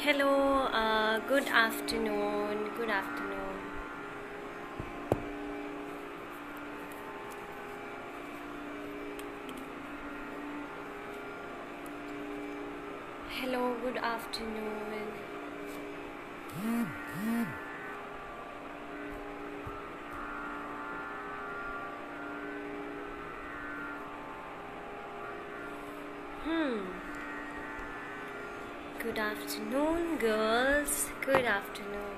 Hello, good afternoon. Good afternoon. Hello, good afternoon. Good afternoon, girls. Good afternoon.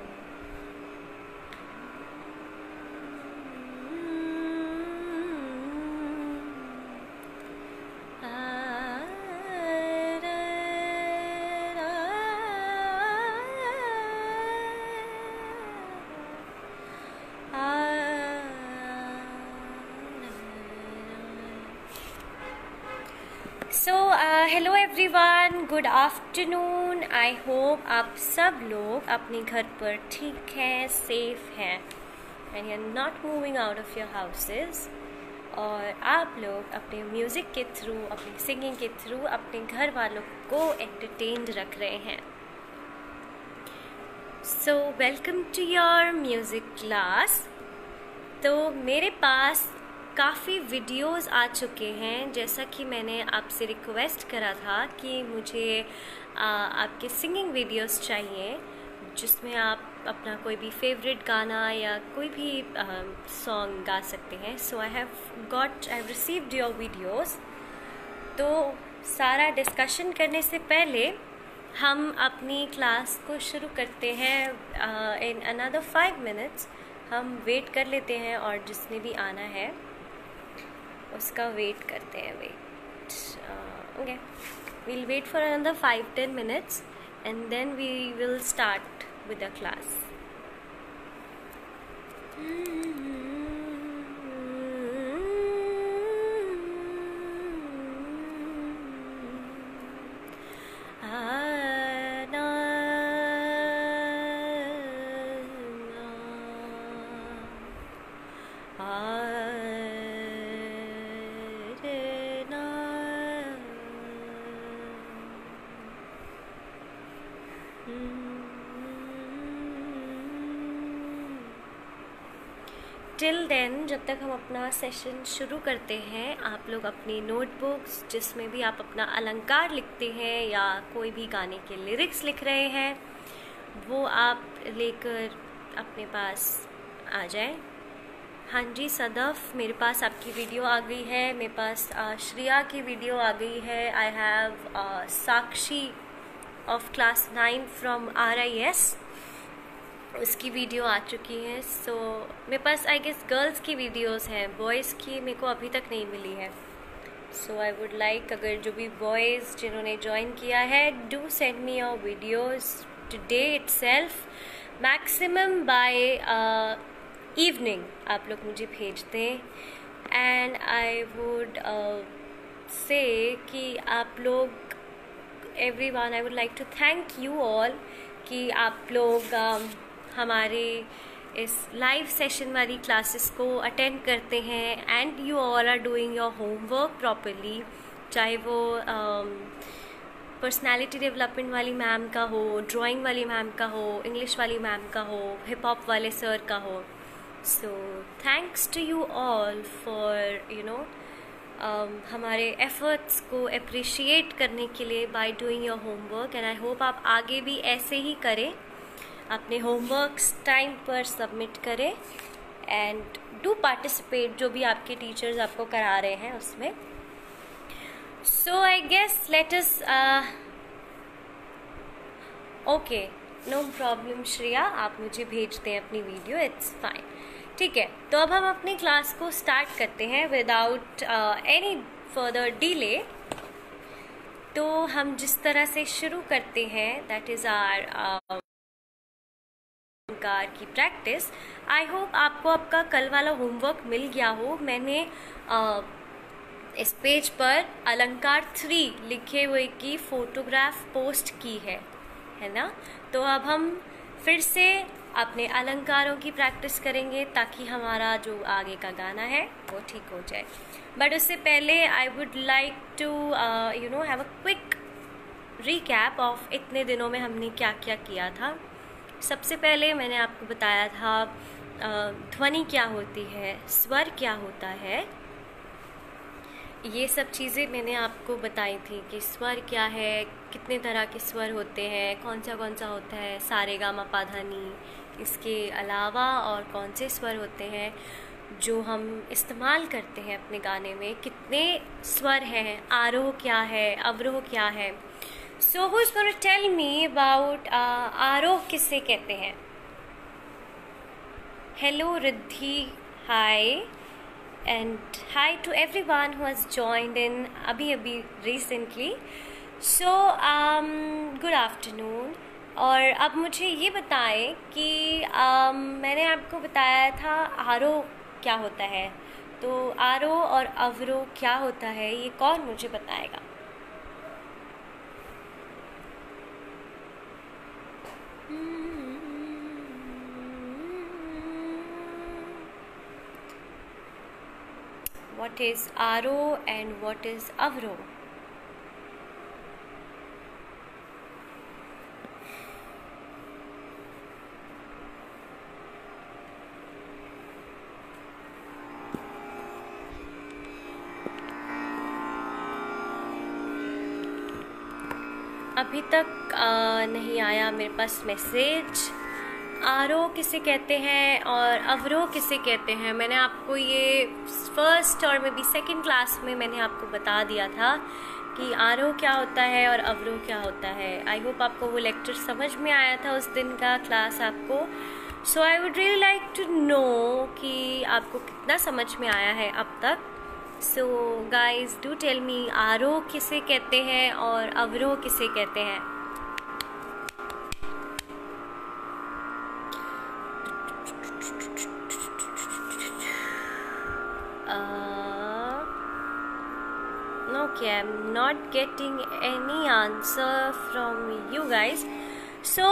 Hello everyone, good afternoon. आई hope आप सब लोग अपने घर पर ठीक हैं, सेफ हैं and you are not moving out of your houses, और आप लोग अपने म्यूज़िक के थ्रू, अपनी सिंगिंग के थ्रू अपने घर वालों को एंटरटेन्ड रख रहे हैं। So welcome to your music class. तो मेरे पास काफ़ी वीडियोस आ चुके हैं, जैसा कि मैंने आपसे रिक्वेस्ट करा था कि मुझे आपके सिंगिंग वीडियोस चाहिए जिसमें आप अपना कोई भी फेवरेट गाना या कोई भी सॉन्ग गा सकते हैं। So I have received your videos. तो सारा डिस्कशन करने से पहले हम अपनी क्लास को शुरू करते हैं। इन अनदर 5 minutes हम वेट कर लेते हैं और जिसने भी आना है उसका वेट करते हैं। Okay, we'll wait for another 5-10 minutes and then we will start with the class. Till then, जब तक हम अपना सेशन शुरू करते हैं, आप लोग अपनी नोटबुक्स जिसमें भी आप अपना अलंकार लिखते हैं या कोई भी गाने के लिरिक्स लिख रहे हैं वो आप लेकर अपने पास आ जाएं। हाँ जी सदफ, मेरे पास आपकी वीडियो आ गई है। मेरे पास श्रिया की वीडियो आ गई है। I have Sakshi of class 9 from RIS, उसकी वीडियो आ चुकी है। सो मेरे पास आई गेस गर्ल्स की वीडियोस हैं, बॉयज़ की मेरे को अभी तक नहीं मिली है। सो आई वुड लाइक, अगर जो भी बॉयज़ जिन्होंने ज्वाइन किया है, do send me your videos today itself, maximum by evening आप लोग मुझे भेज दें। एंड आई वुड से कि आप लोग everyone, I would like to thank you all कि आप लोग हमारे इस लाइव सेशन वाली क्लासेस को अटेंड करते हैं and you all are doing your homework properly, चाहे वो पर्सनालिटी डेवलपमेंट वाली मैम का हो, ड्राइंग वाली मैम का हो, इंग्लिश वाली मैम का हो, हिप हॉप वाले सर का हो। So thanks to you all for हमारे एफर्ट्स को अप्रिशिएट करने के लिए by doing your homework, and I hope आप आगे भी ऐसे ही करें, अपने होमवर्क्स टाइम पर सबमिट करें एंड डू पार्टिसिपेट जो भी आपके टीचर्स आपको करा रहे हैं उसमें। So I guess let us okay, no problem Shreya, आप मुझे भेज दें अपनी वीडियो, इट्स फाइन। ठीक है, तो अब हम अपनी क्लास को स्टार्ट करते हैं विदाउट एनी फर्दर डिले। तो हम जिस तरह से शुरू करते हैं, दैट इज़ आवर अलंकार की प्रैक्टिस। आई होप आपको आपका कल वाला होमवर्क मिल गया हो। मैंने इस पेज पर अलंकार 3 लिखे हुए की फोटोग्राफ पोस्ट की है ना। तो अब हम फिर से अपने अलंकारों की प्रैक्टिस करेंगे ताकि हमारा जो आगे का गाना है वो ठीक हो जाए। बट उससे पहले I would like to have a quick recap of इतने दिनों में हमने क्या क्या किया था। सबसे पहले मैंने आपको बताया था ध्वनि क्या होती है, स्वर क्या होता है, ये सब चीज़ें मैंने आपको बताई थी कि स्वर क्या है, कितने तरह के स्वर होते हैं, कौन सा होता है, सारे गा मा पा धा नी, इसके अलावा और कौन से स्वर होते हैं जो हम इस्तेमाल करते हैं अपने गाने में, कितने स्वर हैं, आरोह क्या है, अवरोह क्या है। So who is gonna tell me about आरोह किसे कहते हैं। Hello Riddhi, hi, and hi to everyone who has joined in अभी recently. So good afternoon. और अब मुझे ये बताएं कि मैंने आपको बताया था आरोह क्या होता है, तो आरोह और अवरोह क्या होता है ये कौन मुझे बताएगा। What is आरोह and what is अवरोह? अभी तक नहीं आया मेरे पास मैसेज। आरोह किसे कहते हैं और अवरोह किसे कहते हैं, मैंने आपको ये फर्स्ट और मे बी सेकेंड क्लास में मैंने आपको बता दिया था कि आरोह क्या होता है और अवरोह क्या होता है। आई होप आपको वो लेक्चर समझ में आया था उस दिन का क्लास आपको। So I would really like to know कि आपको कितना समझ में आया है अब तक। So guys do tell me आरोह किसे कहते हैं और अवरोह किसे कहते हैं। Okay, I'm not getting any answer from you guys. So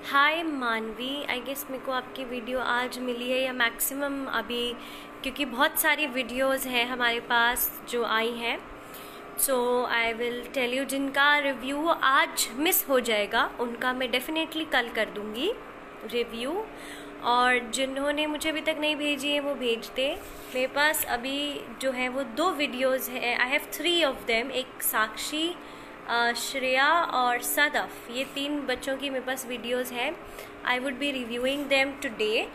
हाय मानवी, आई गेस मेरे को आपकी वीडियो आज मिली है या मैक्सिमम अभी, क्योंकि बहुत सारी वीडियोस हैं हमारे पास जो आई हैं। So I will tell you, जिनका रिव्यू आज मिस हो जाएगा उनका मैं डेफिनेटली कल कर दूंगी रिव्यू, और जिन्होंने मुझे अभी तक नहीं भेजी है वो भेज दे। मेरे पास अभी जो है वो 2 वीडियोस हैं, आई हैव 3 ऑफ देम, एक साक्षी, श्रेया और सदफ, ये 3 बच्चों की मेरे पास वीडियोस हैं। I would be reviewing them today,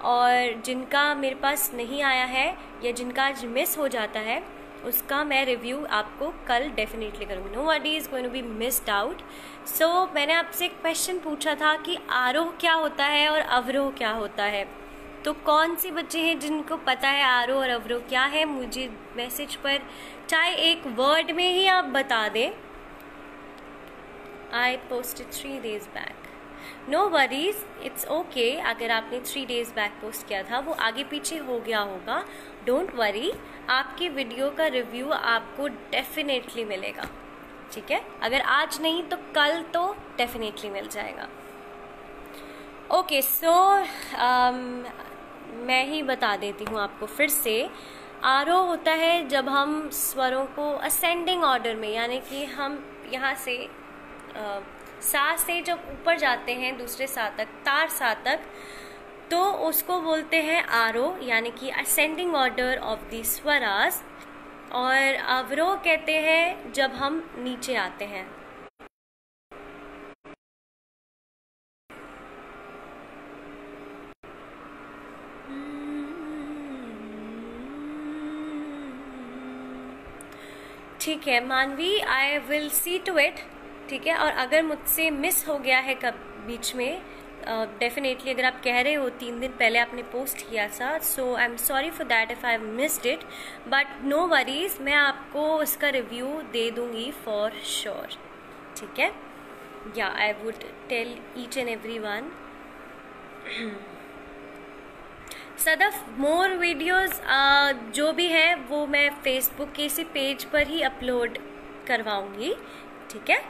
और जिनका मेरे पास नहीं आया है या जिनका आज मिस हो जाता है उसका मैं रिव्यू आपको कल डेफिनेटली करूँगी। Nobody is going to be missed out. सो मैंने आपसे एक क्वेश्चन पूछा था कि आरोह क्या होता है और अवरोह क्या होता है, तो कौन से बच्चे हैं जिनको पता है आरोह और अवरोह क्या है, मुझे मैसेज पर चाहे एक वर्ड में ही आप बता दें। I posted 3 days back. No worries, it's okay, अगर आपने 3 days बैक पोस्ट किया था वो आगे पीछे हो गया होगा, डोंट वरी, आपकी वीडियो का रिव्यू आपको डेफिनेटली मिलेगा, ठीक है। अगर आज नहीं तो कल तो डेफिनेटली मिल जाएगा। ओके, सो मैं ही बता देती हूँ आपको फिर से। आरोह होता है जब हम स्वरों को असेंडिंग ऑर्डर में, यानी कि हम यहाँ से सा से जब ऊपर जाते हैं दूसरे सा तक, तार सा तक, तो उसको बोलते हैं आरोह, यानी कि असेंडिंग ऑर्डर ऑफ द स्वरास। और अवरोह कहते हैं जब हम नीचे आते हैं। ठीक है Manvi, I will see to it, ठीक है। और अगर मुझसे मिस हो गया है कब बीच में, डेफिनेटली अगर आप कह रहे हो 3 दिन पहले आपने पोस्ट किया था, so I am sorry for that if I have missed it, but no worries, मैं आपको इसका रिव्यू दे दूंगी फॉर श्योर, ठीक है। या I would tell each and every one. Sadaf, more videos जो भी है वो मैं फेसबुक के इसी पेज पर ही अपलोड करवाऊंगी, ठीक है।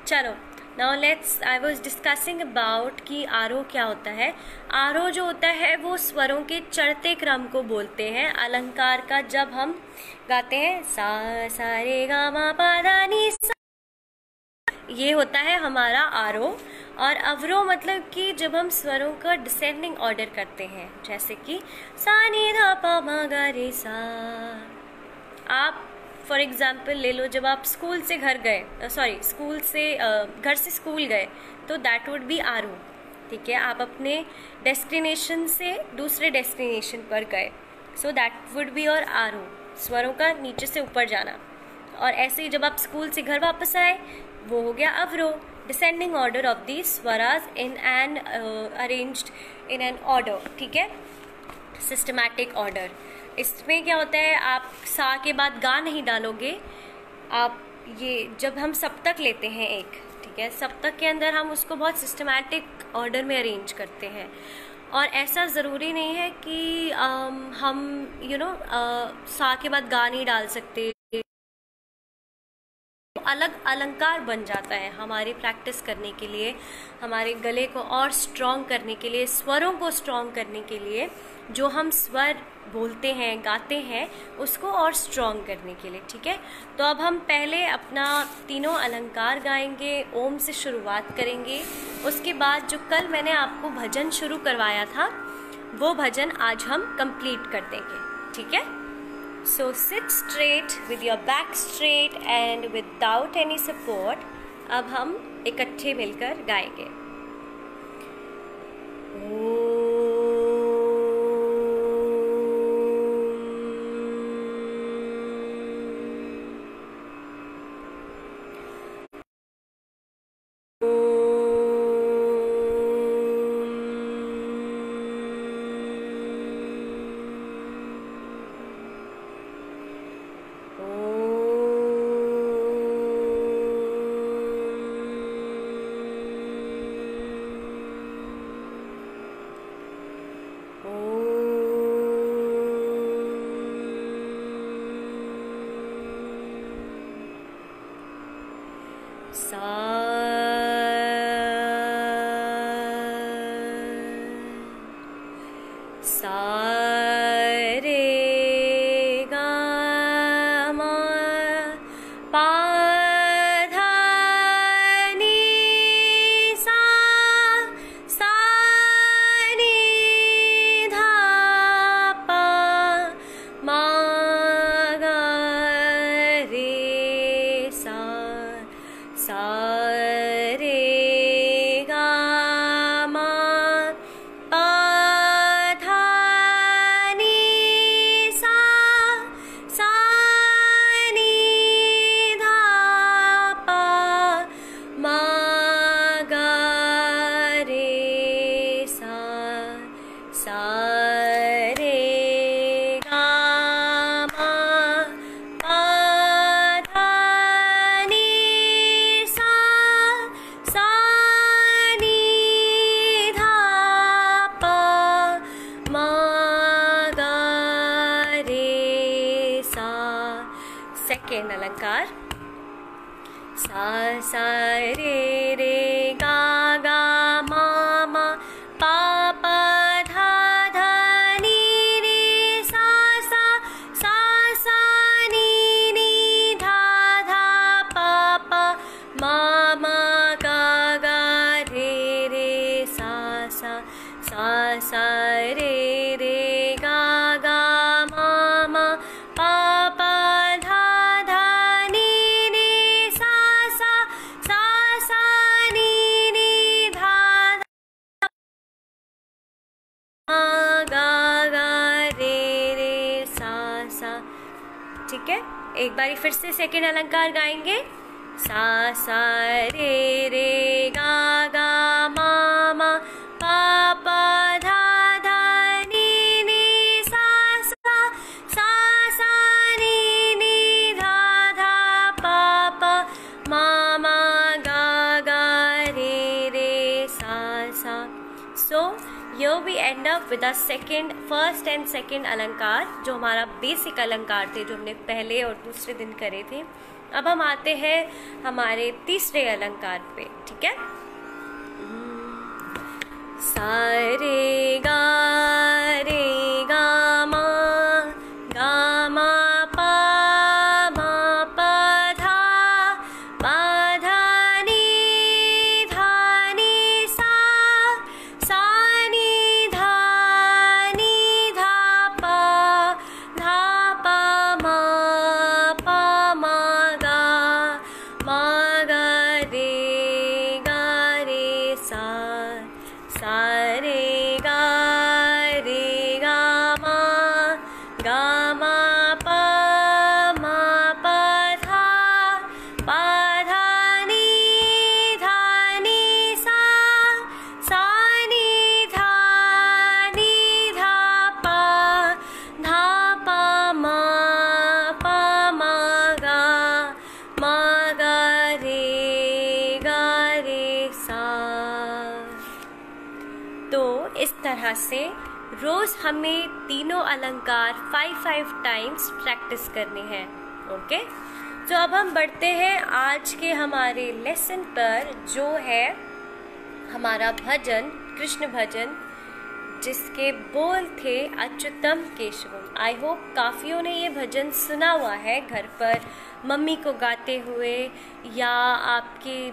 चलो now let's, I was discussing about कि आरोह क्या होता है। आरोह जो होता है वो स्वरों के चढ़ते क्रम को बोलते हैं। अलंकार का जब हम गाते हैं सा सा रे गा मा पा धा नी सा, ये होता है हमारा आरोह। और अवरोह मतलब कि जब हम स्वरों का डिसेंडिंग ऑर्डर करते हैं, जैसे कि सा नी धा पा मा गा रे सा। आप फॉर एग्जाम्पल ले लो, जब आप स्कूल से घर गए, घर से स्कूल गए, तो दैट वुड बी आरोह। ठीक है, आप अपने डेस्टिनेशन से दूसरे डेस्टिनेशन पर गए, सो दैट वुड बी और आरोह, स्वरों का नीचे से ऊपर जाना। और ऐसे ही जब आप स्कूल से घर वापस आए, वो हो गया अवरोह, डिसेंडिंग ऑर्डर ऑफ दी स्वराज in an arranged in an order. ठीक है, सिस्टमैटिक ऑर्डर। इसमें क्या होता है, आप सा के बाद गा नहीं डालोगे। आप ये जब हम सप्तक लेते हैं एक, ठीक है, सप्तक के अंदर हम उसको बहुत सिस्टमैटिक ऑर्डर में अरेंज करते हैं। और ऐसा ज़रूरी नहीं है कि हम सा के बाद गा नहीं डाल सकते, अलग अलंकार बन जाता है हमारी प्रैक्टिस करने के लिए, हमारे गले को और स्ट्रॉन्ग करने के लिए, स्वरों को स्ट्रॉन्ग करने के लिए। जो हम स्वर बोलते हैं, गाते हैं, उसको और स्ट्रॉन्ग करने के लिए। ठीक है, तो अब हम पहले अपना तीनों अलंकार गाएंगे, ओम से शुरुआत करेंगे। उसके बाद जो कल मैंने आपको भजन शुरू करवाया था, वो भजन आज हम कंप्लीट कर देंगे। ठीक है, so sit straight with your back straight and without any support। अब हम इकट्ठे मिलकर गाएंगे। सेकेंड अलंकार सा सा रे रे गा गा मा मा पा पा धा धा नी नी सा सा सा सा नी नी धा धा पा पा मा मा गा गा रे रे सा सा सा सा रे रे गा गा मा मा पा पा धा धा नी नी सा सा सा सा नी नी धा धा गा गा रे रे सा सा। ठीक है, एक बारी फिर से सेकेंड अलंकार गाएंगे। सा सा रे रे गा गा मा मा पा पा धा धा नी नी सा सा सा सा नी नी धा धा पा पा मा मा गा गा रे रे सा सा। सो here we end up with the first and second अलंकार, जो हमारा बेसिक अलंकार थे, जो हमने पहले और दूसरे दिन करे थे। अब हम आते हैं हमारे तीसरे अलंकार पे, ठीक है। सारे गा रे गा मा पा पा धा नी सा नी धा पा मा गा रे सा रे गा मा पा धा नी सा नी धा पा मा गा रे सा। तो इस तरह से रोज हमें तीनों अलंकार 5 टाइम्स प्रैक्टिस करने हैं, ओके। तो अब हम बढ़ते हैं आज के हमारे लेसन पर, जो है हमारा भजन, कृष्ण भजन, जिसके बोल थे अच्युतम केशवम। आई होप काफियों ने ये भजन सुना हुआ है घर पर मम्मी को गाते हुए, या आपकी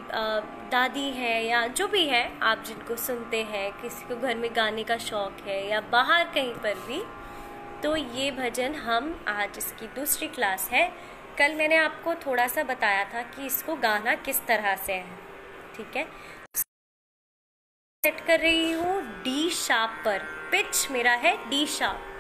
दादी है या जो भी है, आप जिनको सुनते हैं, किसी को घर में गाने का शौक है या बाहर कहीं पर भी, तो ये भजन हम आज, इसकी दूसरी क्लास है। कल मैंने आपको थोड़ा सा बताया था कि इसको गाना किस तरह से है, ठीक है। सेट कर रही हूँ डी शार्प पर, पिच मेरा है डी शार्प।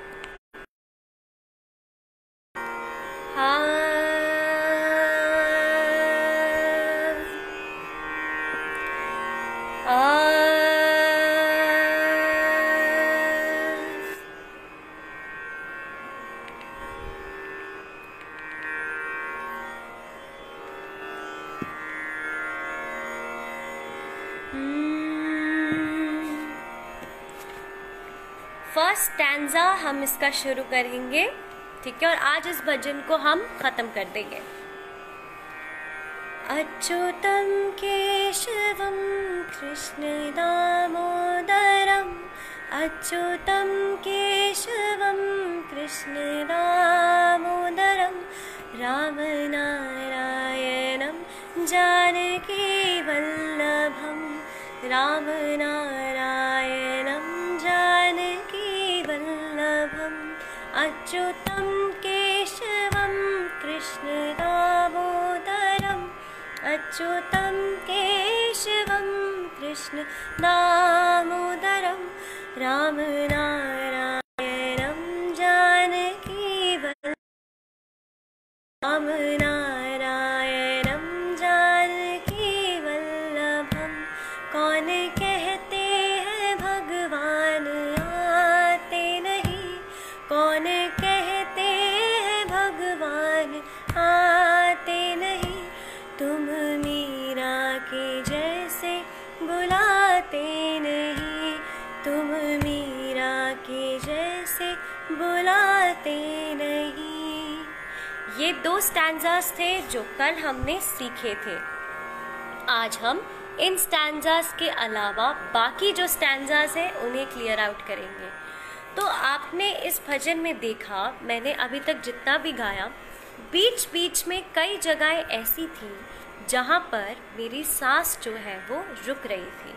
फर्स्ट स्टैंजा हम इसका शुरू करेंगे, ठीक है, और आज इस भजन को हम खत्म कर देंगे। अच्युतम केशवम कृष्ण दामोदरम, अच्युतम केशवम कृष्ण दामोदरम, राम नारायणम जानकी वल्लभम, राम नारायणम जानकी वल्लभम, अच्युतम केशवम कृष्ण दामोदरम, अच्युतम केशवम कृष्ण दामोदरम, राम नारायणम जानकी वल्लभम, राम नारायणम जानकी वल्लभम। कौन कहते हैं भगवान आते नहीं, कौन कहते हैं भगवान आते नहीं, तुम मीरा के जैसे बुलाते नहीं, तुम मीरा के जैसे बुलाते नहीं। ये 2 स्टैंजास थे जो कल हमने सीखे थे। आज हम इन स्टैंजास के अलावा बाकी जो स्टैंजास हैं उन्हें क्लियर आउट करेंगे। तो आपने इस भजन में देखा, मैंने अभी तक जितना भी गाया, बीच बीच में कई जगहें ऐसी थी जहाँ पर मेरी सांस जो है वो रुक रही थी,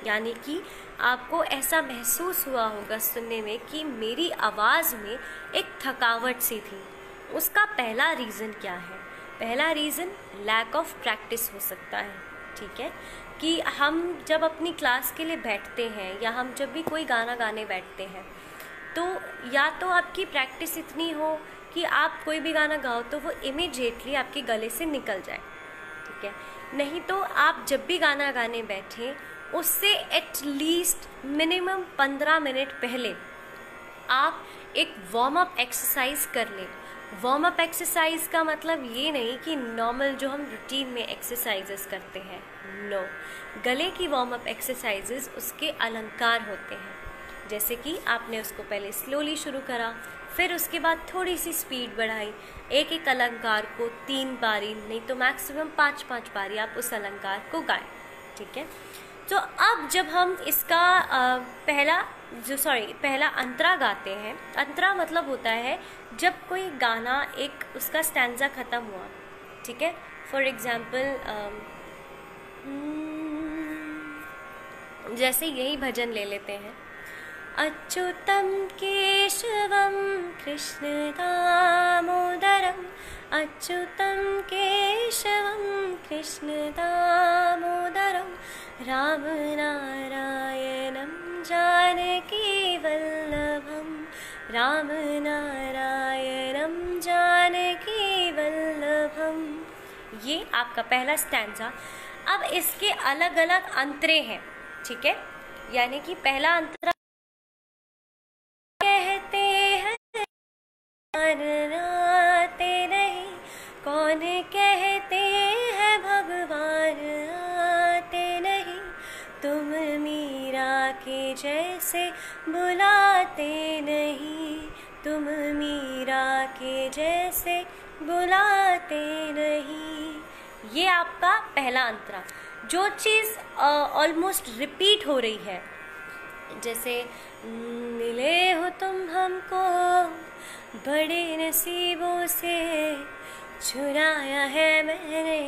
यानी कि आपको ऐसा महसूस हुआ होगा सुनने में कि मेरी आवाज़ में एक थकावट सी थी। उसका पहला रीज़न क्या है? पहला रीज़न लैक ऑफ प्रैक्टिस हो सकता है, ठीक है, कि हम जब अपनी क्लास के लिए बैठते हैं या हम जब भी कोई गाना गाने बैठते हैं, तो या तो आपकी प्रैक्टिस इतनी हो कि आप कोई भी गाना गाओ तो वो इमीडिएटली आपके गले से निकल जाए, ठीक है, नहीं तो आप जब भी गाना गाने बैठें उससे एटलीस्ट मिनिमम 15 मिनट पहले आप एक वार्म अप एक्सरसाइज कर लें। वार्म अप एक्सरसाइज का मतलब ये नहीं कि नॉर्मल जो हम रूटीन में एक्सरसाइजेस करते हैं, नो, गले की वार्म अप एक्सरसाइजेस उसके अलंकार होते हैं। जैसे कि आपने उसको पहले स्लोली शुरू करा, फिर उसके बाद थोड़ी सी स्पीड बढ़ाई, एक एक अलंकार को 3 बारी नहीं तो मैक्सिमम 5-5 बारी आप उस अलंकार को गाएं। ठीक है, तो अब जब हम इसका पहला अंतरा गाते हैं, अंतरा मतलब होता है जब कोई गाना एक उसका स्टैंजा खत्म हुआ। ठीक है, फॉर एग्जाम्पल जैसे यही भजन ले लेते हैं, अच्युतम केशवम कृष्ण दामोदरम, अच्युतम केशवम कृष्ण दामोदरम, राम नारायणम जानकी वल्लभम, राम नारायणम जानकी वल्लभम। ये आपका पहला स्टैंजा। अब इसके अलग अलग अंतरे हैं। ठीक है, यानी कि पहला अंतरा कहते हैं आते नहीं, कौन कहते हैं भगवान आते नहीं, तुम मीरा के जैसे बुलाते नहीं, तुम मीरा के जैसे बुलाते नहीं। ये आपका पहला अंतरा। जो चीज़ ऑलमोस्ट रिपीट हो रही है, जैसे मिले हो तुम हमको बड़े नसीबों से, चुराया है मैंने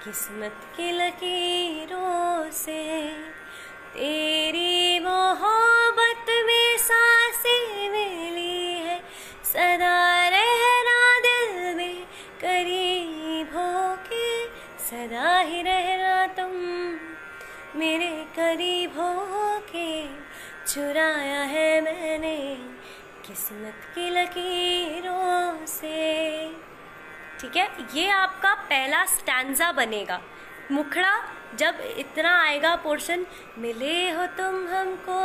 किस्मत की लकीरों से, तेरी मोहब्बत में सांसें मिली है, सदा रहना दिल में करीब होके, सदा ही रहना तुम मेरे करीब होके, चुराया है मैंने किस्मत की लकीरों से। ठीक है, ये आपका पहला स्टैंजा बनेगा। मुखड़ा जब इतना आएगा पोर्शन, मिले हो तुम हमको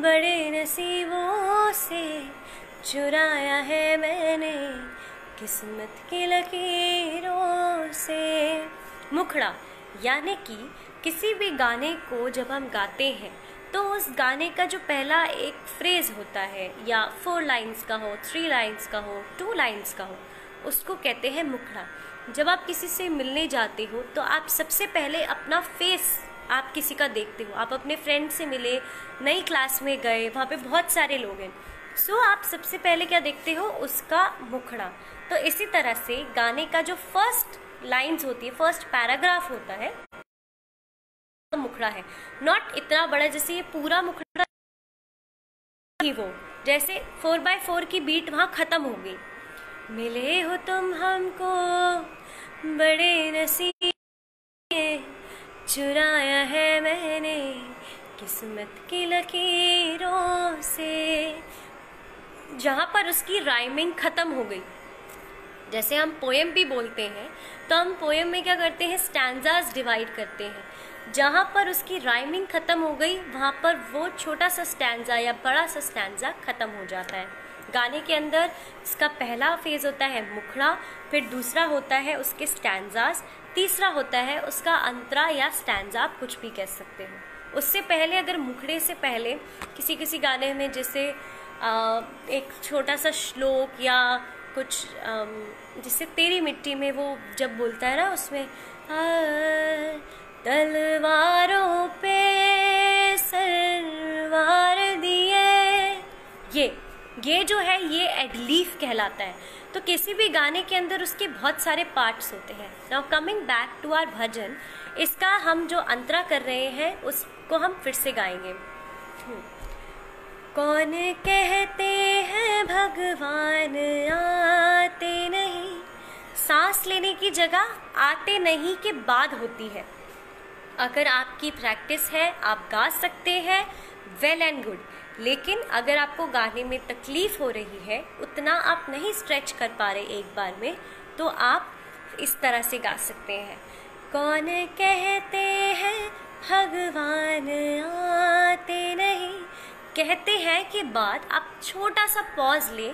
बड़े नसीबों से, चुराया है मैंने किस्मत की लकीरों से। मुखड़ा यानी कि किसी भी गाने को जब हम गाते हैं तो उस गाने का जो पहला एक फ्रेज होता है, या 4 लाइन्स का हो, 3 लाइन्स का हो, 2 लाइन्स का हो, उसको कहते हैं मुखड़ा। जब आप किसी से मिलने जाते हो तो आप सबसे पहले अपना फेस आप किसी का देखते हो। आप अपने फ्रेंड से मिले, नई क्लास में गए, वहाँ पे बहुत सारे लोग हैं, सो आप सबसे पहले क्या देखते हो, उसका मुखड़ा। तो इसी तरह से गाने का जो फर्स्ट लाइन्स होती है, फर्स्ट पैराग्राफ होता है, मुखड़ा है। नॉट इतना बड़ा जैसे ये पूरा मुखड़ा ही, वो जैसे 4x4 की बीट वहाँ खत्म हो गई, मिले हो तुम हमको बड़े नसीब, चुराया है मैंने किस्मत की लकीरों से। जहाँ पर उसकी राइमिंग खत्म हो गई, जैसे हम पोएम भी बोलते हैं तो हम पोएम में क्या करते हैं, स्टैंजास डिवाइड करते हैं। जहाँ पर उसकी राइमिंग खत्म हो गई वहाँ पर वो छोटा सा स्टैंजा या बड़ा सा स्टैंजा खत्म हो जाता है। गाने के अंदर इसका पहला फेज होता है मुखड़ा, फिर दूसरा होता है उसके स्टैंजास, तीसरा होता है उसका अंतरा या स्टैंजा, आप कुछ भी कह सकते हो। उससे पहले अगर मुखड़े से पहले किसी किसी गाने में जैसे एक छोटा सा श्लोक या कुछ जिससे तेरी मिट्टी में वो जब बोलता है ना, उसमें तलवारों पे सरवार दिए, ये जो है ये एडलीफ कहलाता है। तो किसी भी गाने के अंदर उसके बहुत सारे पार्ट्स होते हैं। Now coming back to our bhajan, इसका हम जो अंतरा कर रहे हैं उसको हम फिर से गाएंगे। कौन कहते हैं भगवान आते नहीं, सांस लेने की जगह आते नहीं के बाद होती है। अगर आपकी प्रैक्टिस है आप गा सकते हैं, वेल एंड गुड। लेकिन अगर आपको गाने में तकलीफ हो रही है, उतना आप नहीं स्ट्रेच कर पा रहे एक बार में, तो आप इस तरह से गा सकते हैं। कौन कहते हैं भगवान आते नहीं, कहते हैं के बाद आप छोटा सा पॉज लें,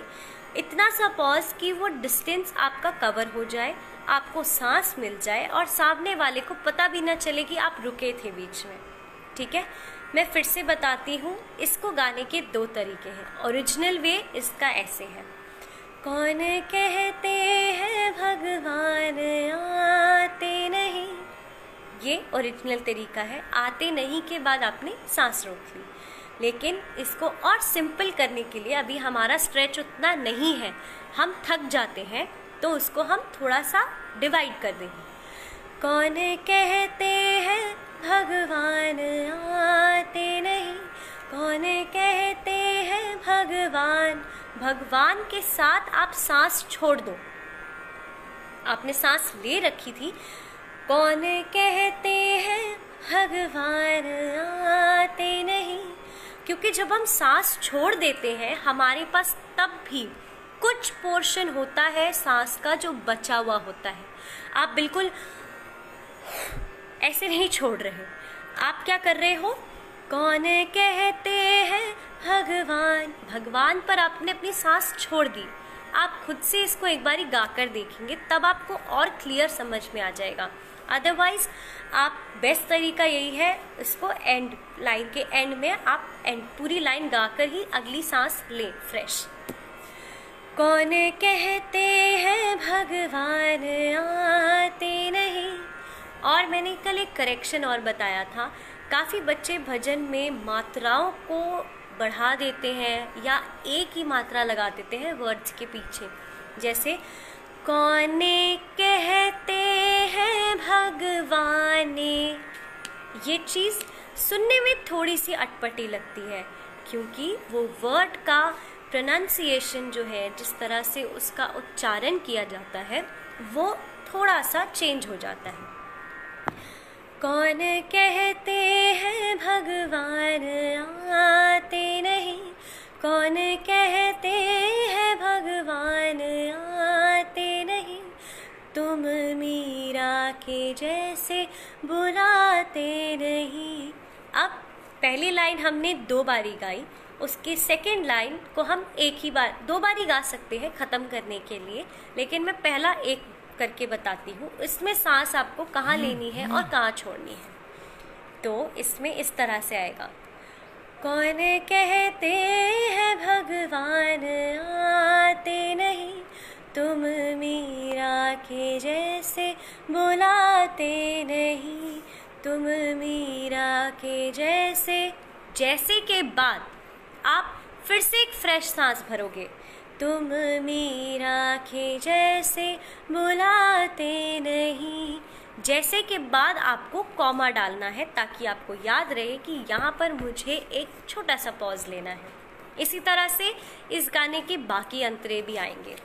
इतना सा पॉज कि वो डिस्टेंस आपका कवर हो जाए, आपको सांस मिल जाए और सामने वाले को पता भी ना चले कि आप रुके थे बीच में। ठीक है, मैं फिर से बताती हूँ, इसको गाने के दो तरीके हैं। ओरिजिनल वे इसका ऐसे है, कौन कहते हैं भगवान आते नहीं, ये ओरिजिनल तरीका है। आते नहीं के बाद आपने सांस रोक ली। लेकिन इसको और सिंपल करने के लिए अभी हमारा स्ट्रेच उतना नहीं है, हम थक जाते हैं, तो उसको हम थोड़ा सा डिवाइड कर देंगे। कौन कहते हैं भगवान आते नहीं, कौन कहते हैं भगवान। भगवान के साथ आप सांस छोड़ दो। आपने सांस ले रखी थी, कौन कहते हैं भगवान आते नहीं, क्योंकि जब हम सांस छोड़ देते हैं हमारे पास तब भी कुछ पोर्शन होता है सांस का जो बचा हुआ होता है। आप बिल्कुल ऐसे नहीं छोड़ रहे, आप क्या कर रहे हो, कौन कहते हैं भगवान, भगवान पर आपने अपनी सांस छोड़ दी। आप खुद से इसको एक बारी गाकर देखेंगे, तब आपको और क्लियर समझ में आ जाएगा। अदरवाइज आप बेस्ट तरीका यही है, इसको एंड लाइन के एंड में आप पूरी लाइन गाकर ही अगली सांस लें फ्रेश। कौन कहते हैं भगवान आते नहीं। और मैंने कल एक करेक्शन और बताया था, काफ़ी बच्चे भजन में मात्राओं को बढ़ा देते हैं या एक ही मात्रा लगा देते हैं वर्ड्स के पीछे। जैसे कौन कहते हैं भगवान, ये चीज़ सुनने में थोड़ी सी अटपटी लगती है, क्योंकि वो वर्ड का प्रोनाउंसिएशन जो है, जिस तरह से उसका उच्चारण किया जाता है, वो थोड़ा सा चेंज हो जाता है। कौन कहते हैं भगवान आते नहीं, कौन कहते हैं भगवान आते नहीं, तुम मीरा के जैसे बुलाते नहीं। अब पहली लाइन हमने 2 बारी गाई, उसकी सेकेंड लाइन को हम एक ही बार 2 बारी गा सकते हैं ख़त्म करने के लिए, लेकिन मैं पहला एक करके बताती हूँ। इसमें सांस आपको कहाँ लेनी है और कहाँ छोड़नी है। तो इसमें इस तरह से आएगा, कौन कहते हैं भगवान आते नहीं, तुम मीरा के जैसे बुलाते नहीं, तुम मीरा के जैसे। जैसे के बाद आप फिर से एक फ्रेश सांस भरोगे, तुम मीरा के जैसे बुलाते नहीं। जैसे के बाद आपको कॉमा डालना है, ताकि आपको याद रहे कि यहाँ पर मुझे एक छोटा सा पॉज लेना है। इसी तरह से इस गाने के बाकी अंतरे भी आएंगे।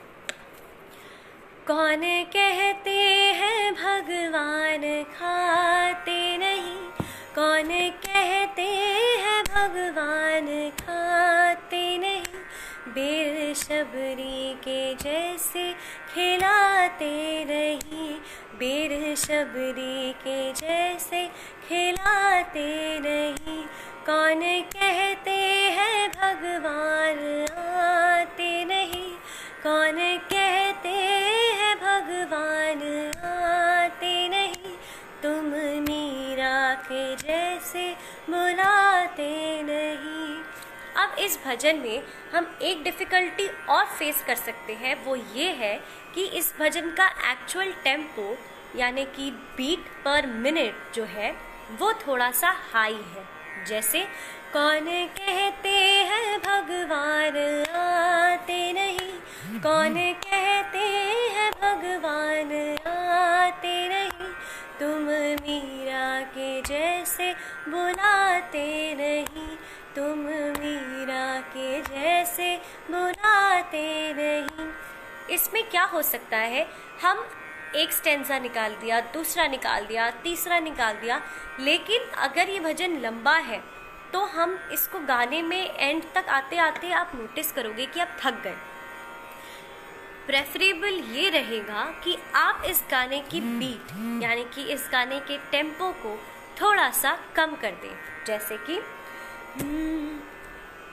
कौन कहते हैं भगवान खाते नहीं, कौन कहते हैं भगवान खाते नहीं, बेरशबरी के जैसे खिलाते नहीं, बेरशबरी के जैसे खिलाते नहीं, कौन कहते हैं भगवान आते नहीं, कौन कहते हैं भगवान आते नहीं, तुम मीरा के जैसे बुलाते नहीं। अब इस भजन में हम एक डिफ़िकल्टी और फेस कर सकते हैं, वो ये है कि इस भजन का एक्चुअल टेम्पो यानी कि बीट पर मिनट जो है वो थोड़ा सा हाई है। जैसे कौन कहते हैं भगवान आते नहीं, कौन कहते हैं भगवान आते नहीं, तुम मीरा के जैसे बुलाते नहीं, तुम मीरा के जैसे बुलाते नहीं। इसमें क्या हो सकता है, हम एक स्टेंजा निकाल दिया, दूसरा निकाल दिया, तीसरा निकाल दिया, लेकिन अगर ये भजन लंबा है तो हम इसको गाने में एंड तक आते आते आप नोटिस करोगे कि आप थक गए। प्रेफरेबल ये रहेगा कि आप इस गाने की बीट यानी कि इस गाने के टेम्पो को थोड़ा सा कम कर दें। जैसे कि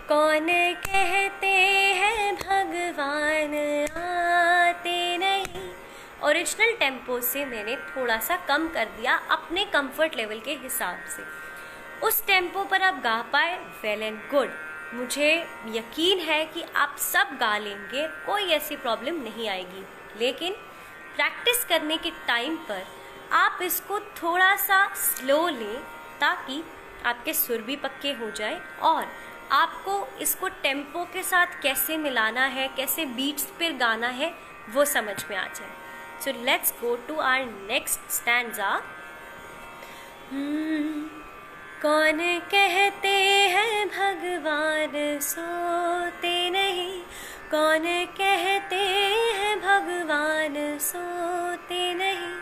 कौन कहते हैं भगवान आते नहीं, ओरिजिनल टेम्पो से मैंने थोड़ा सा कम कर दिया अपने कंफर्ट लेवल के हिसाब से। उस टेम्पो पर आप गा पाए, वेल एंड गुड। मुझे यकीन है कि आप सब गा लेंगे, कोई ऐसी प्रॉब्लम नहीं आएगी। लेकिन प्रैक्टिस करने के टाइम पर आप इसको थोड़ा सा स्लो लें ताकि आपके सुर भी पक्के हो जाए और आपको इसको टेम्पो के साथ कैसे मिलाना है, कैसे बीट्स पर गाना है, वो समझ में आ जाए। So let's go to our next stanza. कौन कहते हैं भगवान सोते नहीं, कौन कहते हैं भगवान सोते नहीं,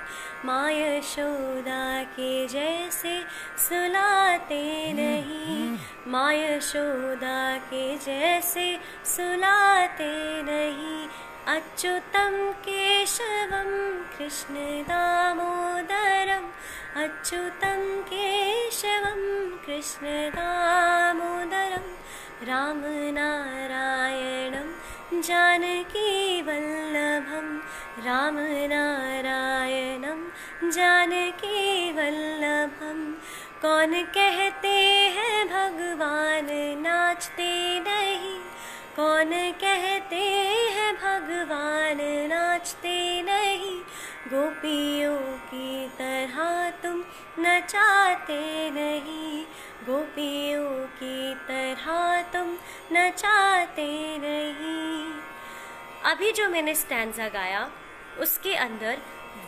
माँ यशोदा के जैसे सुलाते नहीं, माँ यशोदा के जैसे सुलाते नहीं। अच्युतम केशवम कृष्ण दामोदरम, अच्युतम केशवम कृष्ण दामोदरम, राम नारायणम जानकी वल्लभम, राम नारायणम जानकी वल्लभम। कौन कहते हैं भगवान नाचते नहीं, कौन कहते हैं भगवान नाचते नहीं, गोपियों की तरह तुम नचाते नहीं, गोपियों की तरह तुम नचाते नहीं। अभी जो मैंने स्टैंजा गाया उसके अंदर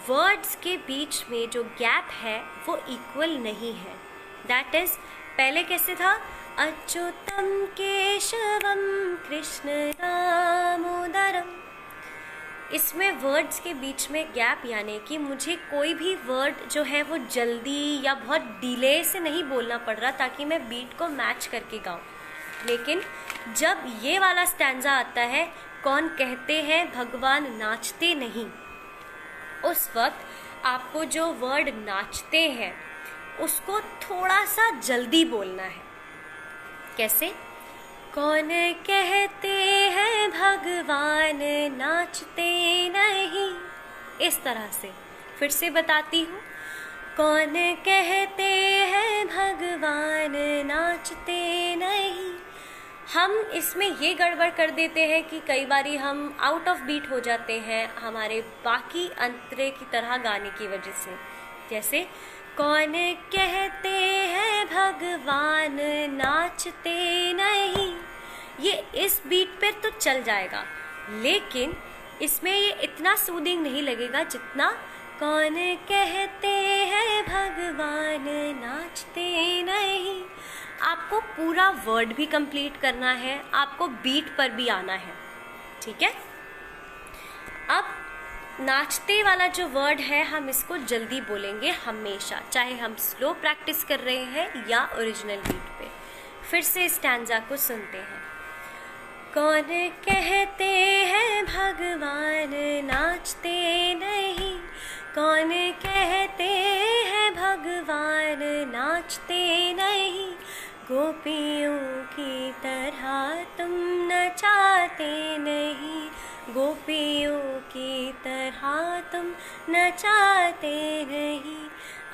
वर्ड्स के बीच में जो गैप है वो इक्वल नहीं है। दैट इज, पहले कैसे था, अच्युतम केशवम कृष्ण दामोदरम। इसमें वर्ड्स के बीच में गैप, यानी कि मुझे कोई भी वर्ड जो है वो जल्दी या बहुत डिले से नहीं बोलना पड़ रहा ताकि मैं बीट को मैच करके गाऊं। लेकिन जब ये वाला स्टैंजा आता है, कौन कहते हैं भगवान नाचते नहीं, उस वक्त आपको जो वर्ड नाचते हैं उसको थोड़ा सा जल्दी बोलना है। कैसे? कौन कहते हैं भगवान नाचते नहीं, इस तरह से। फिर से बताती हूँ, कौन कहते हैं भगवान नाचते नहीं। हम इसमें ये गड़बड़ कर देते हैं कि कई बारी हम आउट ऑफ बीट हो जाते हैं हमारे बाकी अंतरे की तरह गाने की वजह से। जैसे कौन कहते हैं भगवान नाचते नहीं, ये इस बीट पे तो चल जाएगा, लेकिन इसमें ये इतना सूदिंग नहीं लगेगा जितना कौन कहते हैं भगवान नाचते नहीं। आपको पूरा वर्ड भी कंप्लीट करना है, आपको बीट पर भी आना है, ठीक है। अब नाचते वाला जो वर्ड है हम इसको जल्दी बोलेंगे हमेशा, चाहे हम स्लो प्रैक्टिस कर रहे हैं या ओरिजिनल बीट पे। फिर से स्टैंजा को सुनते हैं। कौन कहते हैं भगवान नाचते नहीं, कौन कहते हैं भगवान नाचते नहीं, गोपियों की तरह तुम नचाते नहीं, गोपियों की तरह तुम नचाते नहीं।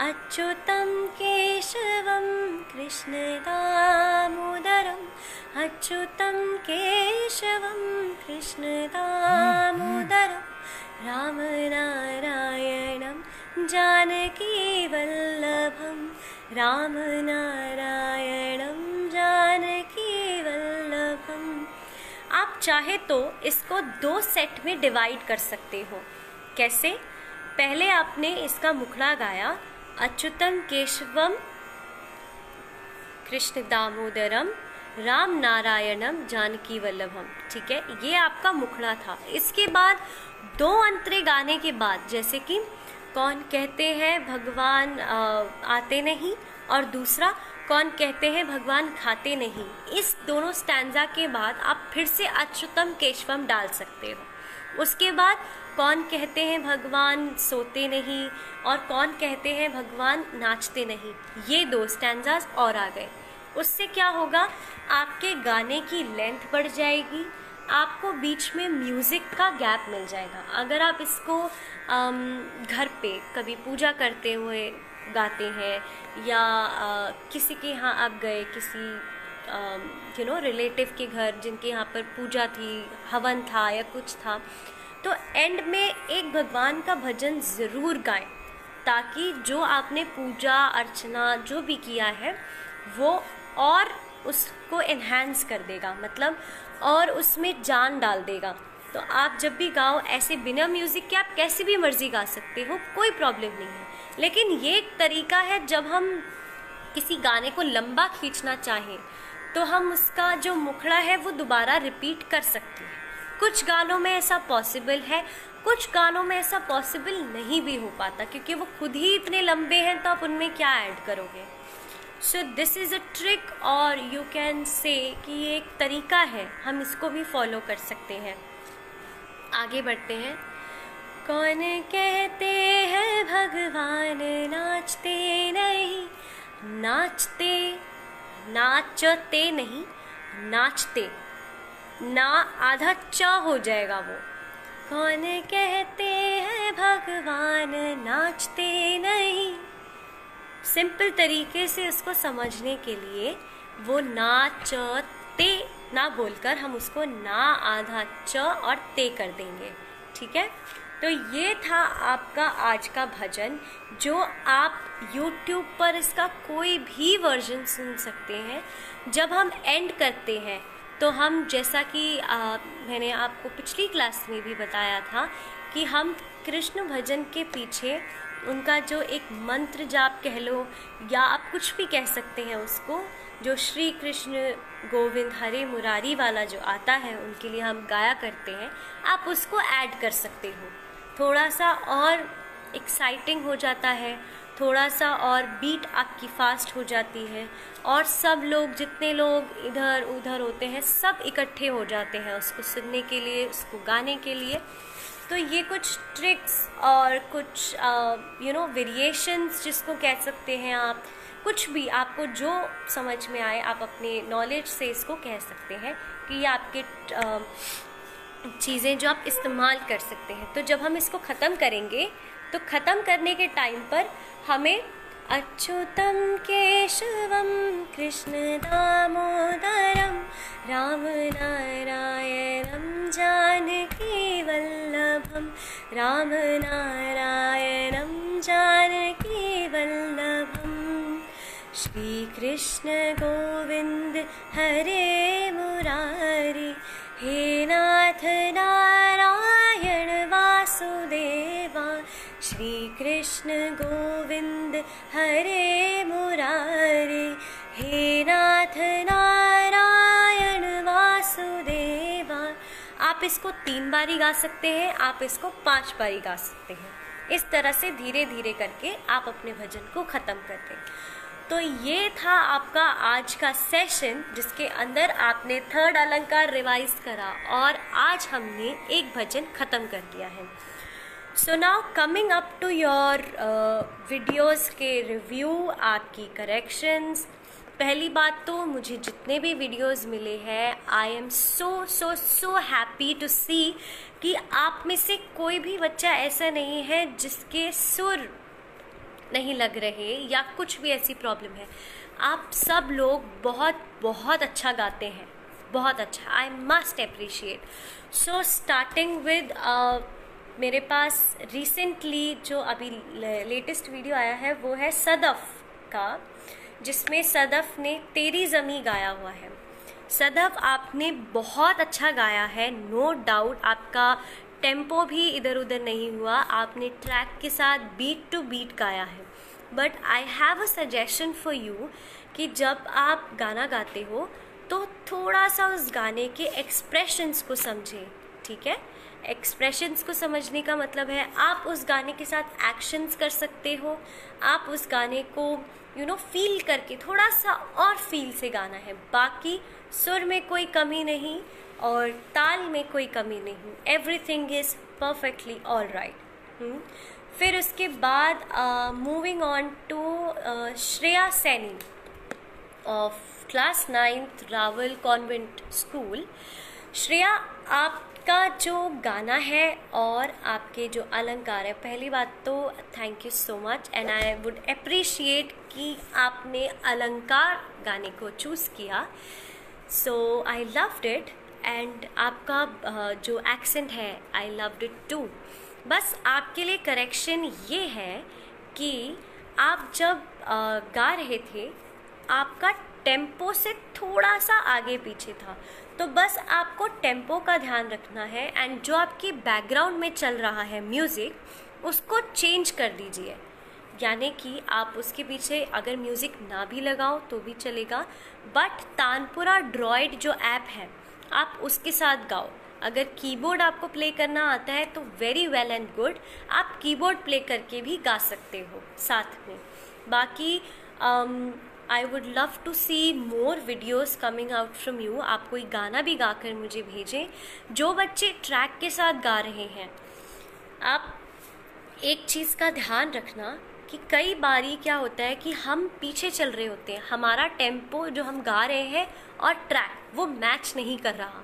अच्युतम केशवम कृष्ण दामोदरम, अच्युतम केशवम कृष्ण दामोदरम, राम नारायणम जानकी वल्लभम, राम नारायणम जानकी वल्लभम। आप चाहे तो इसको 2 सेट में डिवाइड कर सकते हो। कैसे? पहले आपने इसका मुखड़ा गाया, अच्युतम केशवम कृष्ण दामोदरम राम नारायणम जानकी वल्लभम, ठीक है, ये आपका मुखड़ा था। इसके बाद 2 अंतरे गाने के बाद, जैसे कि कौन कहते हैं भगवान आते नहीं और दूसरा कौन कहते हैं भगवान खाते नहीं, इस दोनों स्टैंजा के बाद आप फिर से अच्युतम केशवम डाल सकते हो। उसके बाद कौन कहते हैं भगवान सोते नहीं और कौन कहते हैं भगवान नाचते नहीं, ये 2 स्टैंजास और आ गए। उससे क्या होगा, आपके गाने की लेंथ बढ़ जाएगी, आपको बीच में म्यूज़िक का गैप मिल जाएगा। अगर आप इसको घर पे कभी पूजा करते हुए गाते हैं, या किसी के यहाँ आप गए, किसी रिलेटिव के घर जिनके यहाँ पर पूजा थी, हवन था या कुछ था, तो एंड में एक भगवान का भजन ज़रूर गाएं, ताकि जो आपने पूजा अर्चना जो भी किया है वो और उसको एनहांस कर देगा, मतलब और उसमें जान डाल देगा। तो आप जब भी गाओ ऐसे बिना म्यूज़िक के, आप कैसे भी मर्जी गा सकते हो, कोई प्रॉब्लम नहीं है। लेकिन ये एक तरीका है, जब हम किसी गाने को लंबा खींचना चाहें तो हम उसका जो मुखड़ा है वो दोबारा रिपीट कर सकते हैं। कुछ गानों में ऐसा पॉसिबल है, कुछ गानों में ऐसा पॉसिबल नहीं भी हो पाता, क्योंकि वो खुद ही इतने लंबे हैं, तो आप उनमें क्या ऐड करोगे। So this is a trick, और यू कैन से कि ये एक तरीका है, हम इसको भी फॉलो कर सकते हैं। आगे बढ़ते हैं। कौन कहते हैं भगवान नाचते नहीं, नाचते नहीं, नाचते, ना आधा च हो जाएगा वो। कौन कहते हैं भगवान नाचते नहीं। सिंपल तरीके से उसको समझने के लिए वो नाचते ना बोलकर हम उसको ना आधा च और ते कर देंगे, ठीक है। तो ये था आपका आज का भजन, जो आप YouTube पर इसका कोई भी वर्जन सुन सकते हैं। जब हम एंड करते हैं तो हम, जैसा कि मैंने आपको पिछली क्लास में भी बताया था, कि हम कृष्ण भजन के पीछे उनका जो एक मंत्र जाप कह लो, या आप कुछ भी कह सकते हैं उसको, जो श्री कृष्ण गोविंद हरे मुरारी वाला जो आता है उनके लिए हम गाया करते हैं, आप उसको ऐड कर सकते हो। थोड़ा सा और एक्साइटिंग हो जाता है, थोड़ा सा और बीट आपकी फास्ट हो जाती है, और सब लोग, जितने लोग इधर उधर होते हैं, सब इकट्ठे हो जाते हैं उसको सुनने के लिए, उसको गाने के लिए। तो ये कुछ ट्रिक्स और कुछ वेरिएशंस जिसको कह सकते हैं आप, कुछ भी आपको जो समझ में आए आप अपने नॉलेज से इसको कह सकते हैं कि ये आपके चीज़ें जो आप इस्तेमाल कर सकते हैं। तो जब हम इसको ख़त्म करेंगे तो ख़त्म करने के टाइम पर हमें अच्युतम केशवम कृष्ण दामोदरम राम नारायणम जानकी वल्लभम, राम नारायणम जानकी वल्लभम, श्री कृष्ण गोविंद हरे मुरारी, हे नाथ नारायण वासुदेवा, श्री कृष्ण गोविंद हरे मुरारी, हे नाथ नारायण वासुदेवा। आप इसको 3 बारी गा सकते हैं, आप इसको 5 बारी गा सकते हैं। इस तरह से धीरे धीरे करके आप अपने भजन को ख़त्म करते हैं। तो ये था आपका आज का सेशन, जिसके अंदर आपने 3rd अलंकार रिवाइज करा, और आज हमने एक भजन ख़त्म कर दिया है। So now coming up to your videos के रिव्यू, आपकी करेक्शंस। पहली बात तो मुझे जितने भी वीडियोज़ मिले हैं, I am so happy to see कि आप में से कोई भी बच्चा ऐसा नहीं है जिसके सुर नहीं लग रहे या कुछ भी ऐसी प्रॉब्लम है। आप सब लोग बहुत अच्छा गाते हैं, बहुत अच्छा, I must appreciate. So starting with मेरे पास रिसेंटली जो अभी लेटेस्ट वीडियो आया है वो है सदफ का, जिसमें सदफ ने तेरी ज़मी गाया हुआ है। सदफ आपने बहुत अच्छा गाया है, नो डाउट। आपका टेम्पो भी इधर उधर नहीं हुआ, आपने ट्रैक के साथ बीट टू बीट गाया है। But I have a suggestion for you कि जब आप गाना गाते हो तो थोड़ा सा उस गाने के एक्सप्रेशंस को समझें, ठीक है। एक्सप्रेशंस को समझने का मतलब है आप उस गाने के साथ एक्शंस कर सकते हो, आप उस गाने को फील करके थोड़ा सा और फील से गाना है। बाकी सुर में कोई कमी नहीं और ताल में कोई कमी नहीं, everything is perfectly all right. फिर उसके बाद moving on to Shreya Saini of class 9th Rawal convent school. Shreya, आप का जो गाना है और आपके जो अलंकार है, पहली बात तो thank you so much and I would appreciate कि आपने अलंकार गाने को चूज़ किया। सो आई लव्ड इट एंड आपका जो एक्सेंट है आई लव्ड इट टू। बस आपके लिए करेक्शन ये है कि आप जब गा रहे थे आपका टेम्पो से थोड़ा सा आगे पीछे था, तो बस आपको टेम्पो का ध्यान रखना है एंड जो आपकी बैकग्राउंड में चल रहा है म्यूज़िक उसको चेंज कर दीजिए। यानी कि आप उसके पीछे अगर म्यूज़िक ना भी लगाओ तो भी चलेगा, बट तानपुरा ड्रॉइड जो ऐप है आप उसके साथ गाओ। अगर कीबोर्ड आपको प्ले करना आता है तो वेरी वेल एंड गुड, आप कीबोर्ड प्ले करके भी गा सकते हो साथ में। बाकी I would love to see more videos coming out from you. आप कोई गाना भी गाकर मुझे भेजें। जो बच्चे ट्रैक के साथ गा रहे हैं, आप एक चीज़ का ध्यान रखना कि कई बारी क्या होता है कि हम पीछे चल रहे होते हैं, हमारा टेम्पो जो हम गा रहे हैं और ट्रैक वो मैच नहीं कर रहा।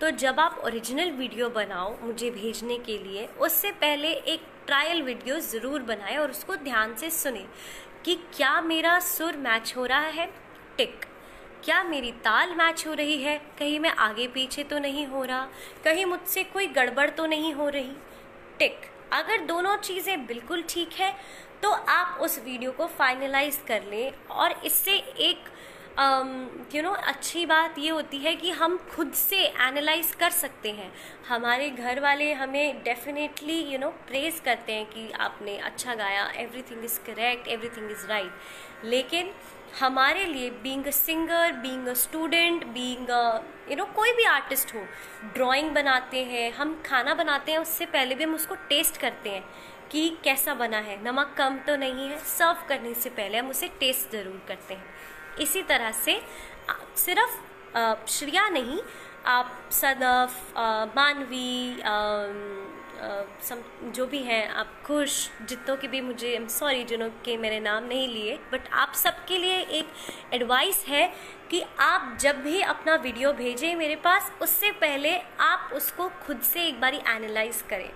तो जब आप ओरिजिनल वीडियो बनाओ मुझे भेजने के लिए, उससे पहले एक ट्रायल वीडियो ज़रूर बनाएं और उसको ध्यान से सुने कि क्या मेरा सुर मैच हो रहा है, टिक। क्या मेरी ताल मैच हो रही है, कहीं मैं आगे पीछे तो नहीं हो रहा, कहीं मुझसे कोई गड़बड़ तो नहीं हो रही, टिक। अगर दोनों चीज़ें बिल्कुल ठीक है तो आप उस वीडियो को फाइनलाइज कर लें। और इससे एक अच्छी बात ये होती है कि हम खुद से एनालाइज कर सकते हैं। हमारे घर वाले हमें डेफिनेटली प्रेज करते हैं कि आपने अच्छा गाया, everything is correct, everything is right. लेकिन हमारे लिए being a singer, being a student, being कोई भी आर्टिस्ट हो, ड्राइंग बनाते हैं, हम खाना बनाते हैं, उससे पहले भी हम उसको टेस्ट करते हैं कि कैसा बना है, नमक कम तो नहीं है। सर्व करने से पहले हम उसे टेस्ट ज़रूर करते हैं। इसी तरह से सिर्फ श्रेया नहीं, आप सदफ, मानवी, जो भी हैं, आप खुश, जितनों के भी मुझे सॉरी जिन्हों के मेरे नाम नहीं लिए, बट आप सबके लिए एक एडवाइस है कि आप जब भी अपना वीडियो भेजें मेरे पास, उससे पहले आप उसको खुद से एक बारी एनालाइज करें।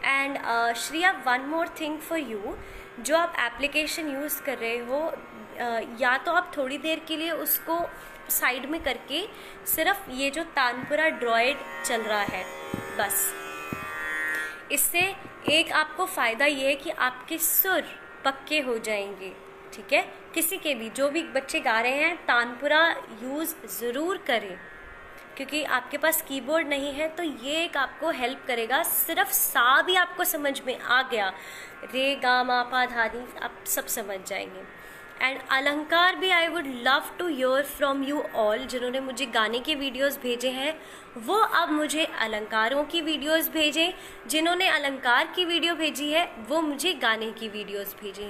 And Shreya, one more thing for you, जो आप एप्लीकेशन यूज़ कर रहे हो, या तो आप थोड़ी देर के लिए उसको साइड में करके सिर्फ ये जो तानपुरा ड्रॉइड चल रहा है, बस इससे एक आपको फ़ायदा ये है कि आपके सुर पक्के हो जाएंगे। ठीक है, किसी के भी जो भी बच्चे गा रहे हैं तानपुरा यूज़ ज़रूर करें, क्योंकि आपके पास कीबोर्ड नहीं है तो ये एक आपको हेल्प करेगा। सिर्फ सा भी आपको समझ में आ गया, रे गा मा पा धा नी, आप सब समझ जाएंगे। एंड अलंकार भी I would love to hear from you all. जिन्होंने मुझे गाने के वीडियोस भेजे हैं वो अब मुझे अलंकारों की वीडियोस भेजें, जिन्होंने अलंकार की वीडियो भेजी है वो मुझे गाने की वीडियोस भेजें।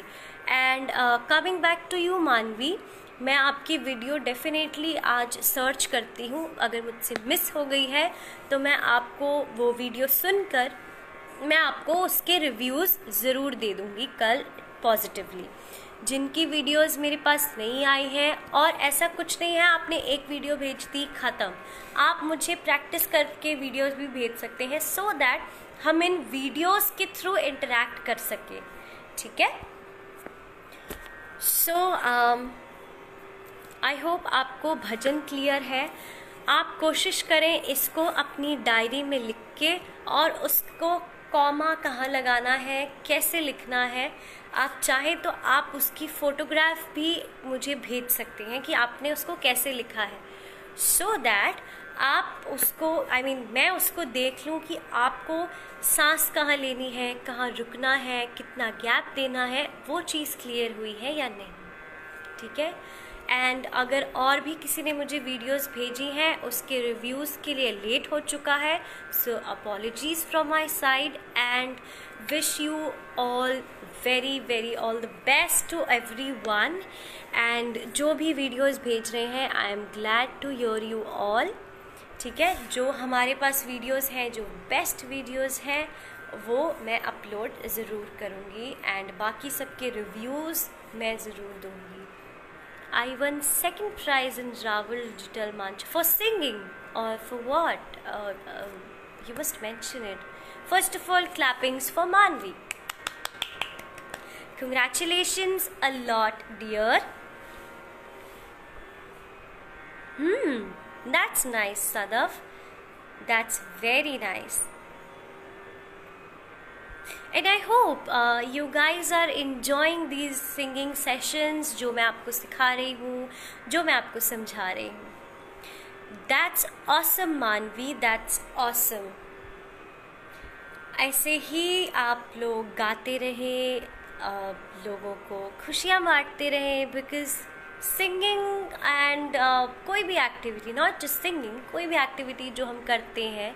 And coming back to you Manvi, मैं आपकी वीडियो डेफिनेटली आज सर्च करती हूँ, अगर मुझसे मिस हो गई है तो मैं आपको वो वीडियो सुनकर मैं आपको उसके रिव्यूज़ ज़रूर दे दूँगी कल पॉजिटिवली। जिनकी वीडियोस मेरे पास नहीं आई है, और ऐसा कुछ नहीं है आपने एक वीडियो भेज दी ख़त्म, आप मुझे प्रैक्टिस करके वीडियोस भी भेज सकते हैं सो दैट हम इन वीडियोस के थ्रू इंटरैक्ट कर सकें। ठीक है, सो आई होप आपको भजन क्लियर है। आप कोशिश करें इसको अपनी डायरी में लिख के, और उसको कॉमा कहाँ लगाना है, कैसे लिखना है, आप चाहें तो आप उसकी फ़ोटोग्राफ भी मुझे भेज सकते हैं कि आपने उसको कैसे लिखा है, सो दैट आप उसको मैं उसको देख लूँ कि आपको सांस कहाँ लेनी है, कहाँ रुकना है, कितना गैप देना है, वो चीज़ क्लियर हुई है या नहीं। ठीक है, एंड अगर और भी किसी ने मुझे वीडियोस भेजी हैं उसके रिव्यूज़ के लिए लेट हो चुका है, so apologies from my side and wish you all very all the best to everyone. And जो भी वीडियोस भेज रहे हैं I am glad to hear you all. ठीक है, जो हमारे पास वीडियोस हैं, जो बेस्ट वीडियोस हैं, वो मैं अपलोड ज़रूर करूँगी एंड बाकी सबके रिव्यूज़ मैं ज़रूर दूँगी। I won second prize in Ravel Digital Manch for singing or for what? you must mention it. First of all, clappings for Manvi. Congratulations a lot, dear. That's nice, Sadav. That's very nice. And I hope you guys are enjoying these singing sessions जो मैं आपको सिखा रही हूँ, जो मैं आपको समझा रही हूँ. That's awesome, Manvi. That's awesome. ऐसे ही आप लोग गाते रहे, लोगों को खुशियाँ बांटते रहे, because singing and कोई भी एक्टिविटी, not just singing, कोई भी एक्टिविटी जो हम करते हैं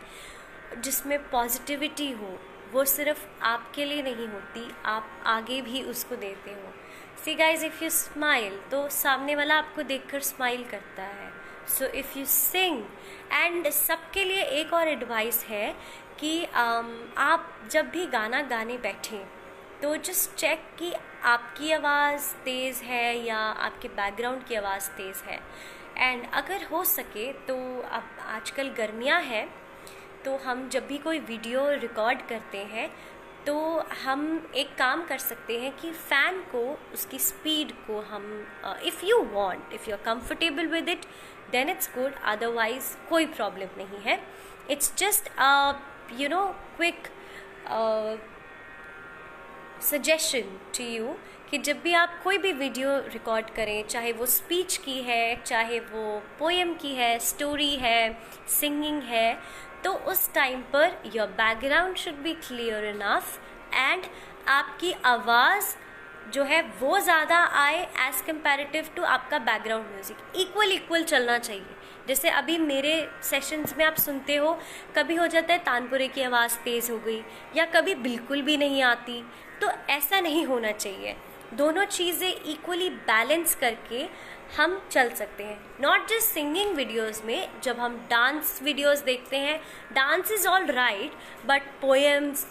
जिसमें पॉजिटिविटी हो, वो सिर्फ आपके लिए नहीं होती, आप आगे भी उसको देते हो. See guys, if you smile तो सामने वाला आपको देखकर स्माइल करता है. So if you sing, and सबके लिए एक और एडवाइस है कि आप जब भी गाना गाने बैठें तो जस्ट चेक कि आपकी आवाज़ तेज़ है या आपके बैकग्राउंड की आवाज़ तेज़ है. एंड अगर हो सके तो अब आजकल गर्मियाँ हैं, तो हम जब भी कोई वीडियो रिकॉर्ड करते हैं तो हम एक काम कर सकते हैं कि फ़ैन को, उसकी स्पीड को हम, if you want, if you are comfortable with it then it's good, otherwise कोई प्रॉब्लम नहीं है. It's just you know quick suggestion to you कि जब भी आप कोई भी वीडियो रिकॉर्ड करें, चाहे वो स्पीच की है, चाहे वो पोएम की है, स्टोरी है, सिंगिंग है, तो उस time per your background should be clear enough and आपकी आवाज़ जो है वो ज़्यादा आए एज़ कम्पेरेटिव टू आपका बैकग्राउंड म्यूज़िक. इक्वल चलना चाहिए. जैसे अभी मेरे सेशंस में आप सुनते हो, कभी हो जाता है तानपुरे की आवाज़ तेज़ हो गई या कभी बिल्कुल भी नहीं आती, तो ऐसा नहीं होना चाहिए. दोनों चीज़ें इक्वली बैलेंस करके हम चल सकते हैं. नॉट जस्ट सिंगिंग वीडियोज़ में, जब हम डांस वीडियोज़ देखते हैं, dance is all right, but poems,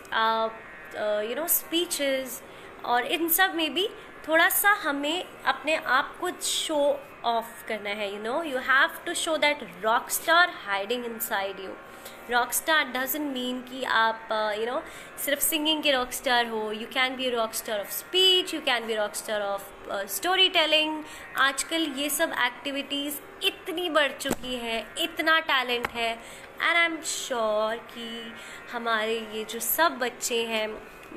you know, speeches और इन सब में भी थोड़ा सा हमें अपने आप को शो ऑफ करना है. You know, you have to show that rock star hiding inside you. Rock star doesn't mean कि आप यू नो सिर्फ सिंगिंग के रॉक स्टार हो. You can be rock star of speech, you can be rock star of story telling. आजकल ये सब activities इतनी बढ़ चुकी हैं, इतना टैलेंट है, एंड आई एम श्योर कि हमारे ये जो सब बच्चे हैं,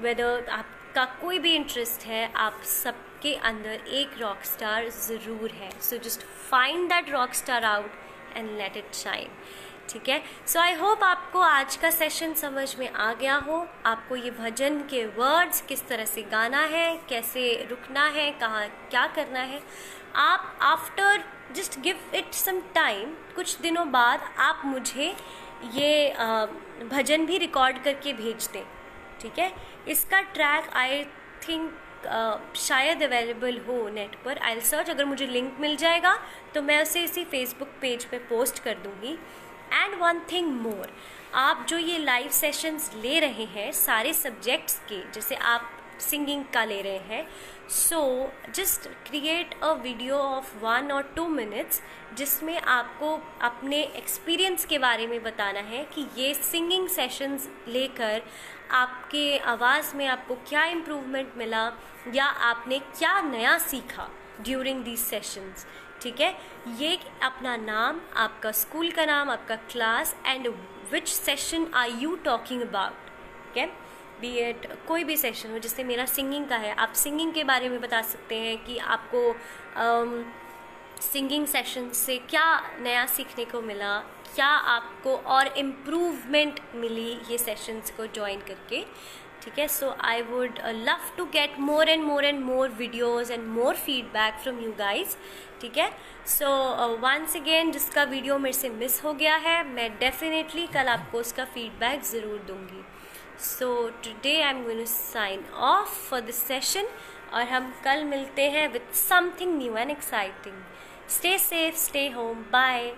वेदर आपका कोई भी इंटरेस्ट है, आप सबके अंदर एक रॉक स्टार ज़रूर है. So just find that rock star out and let it shine. ठीक है. सो आई होप आपको आज का सेशन समझ में आ गया हो. आपको ये भजन के वर्ड्स किस तरह से गाना है, कैसे रुकना है, कहाँ क्या करना है, आप after just give it some time, कुछ दिनों बाद आप मुझे ये भजन भी रिकॉर्ड करके भेज दें. ठीक है. इसका ट्रैक आई थिंक शायद अवेलेबल हो नेट पर. आई विल सर्च, अगर मुझे लिंक मिल जाएगा तो मैं उसे इसी फेसबुक पेज पे पोस्ट कर दूँगी. एंड वन थिंग मोर, आप जो ये लाइव सेशंस ले रहे हैं सारे सब्जेक्ट्स के, जैसे आप सिंगिंग का ले रहे हैं, so just create a video of 1 or 2 minutes जिसमें आपको अपने एक्सपीरियंस के बारे में बताना है कि ये सिंगिंग सेशंस लेकर आपके आवाज़ में आपको क्या इम्प्रूवमेंट मिला या आपने क्या नया सीखा ड्यूरिंग दीज सेशंस. ठीक है. ये अपना नाम, आपका स्कूल का नाम, आपका class, and which session are you talking about. ठीक है. बी एट कोई भी सेशन हो, जैसे मेरा सिंगिंग का है, आप सिंगिंग के बारे में बता सकते हैं कि आपको सिंगिंग सेशन से क्या नया सीखने को मिला, क्या आपको और इम्प्रूवमेंट मिली ये सेशंस को ज्वाइन करके. ठीक है. So I would love to get more and more videos and more feedback from you guys. ठीक है. सो वंस अगेन, जिसका वीडियो मेरे से मिस हो गया है, मैं डेफिनेटली कल आपको उसका फीडबैक ज़रूर दूंगी. So today I am going to sign off for this session, और हम कल मिलते हैं with something new and exciting. Stay safe, stay home, bye.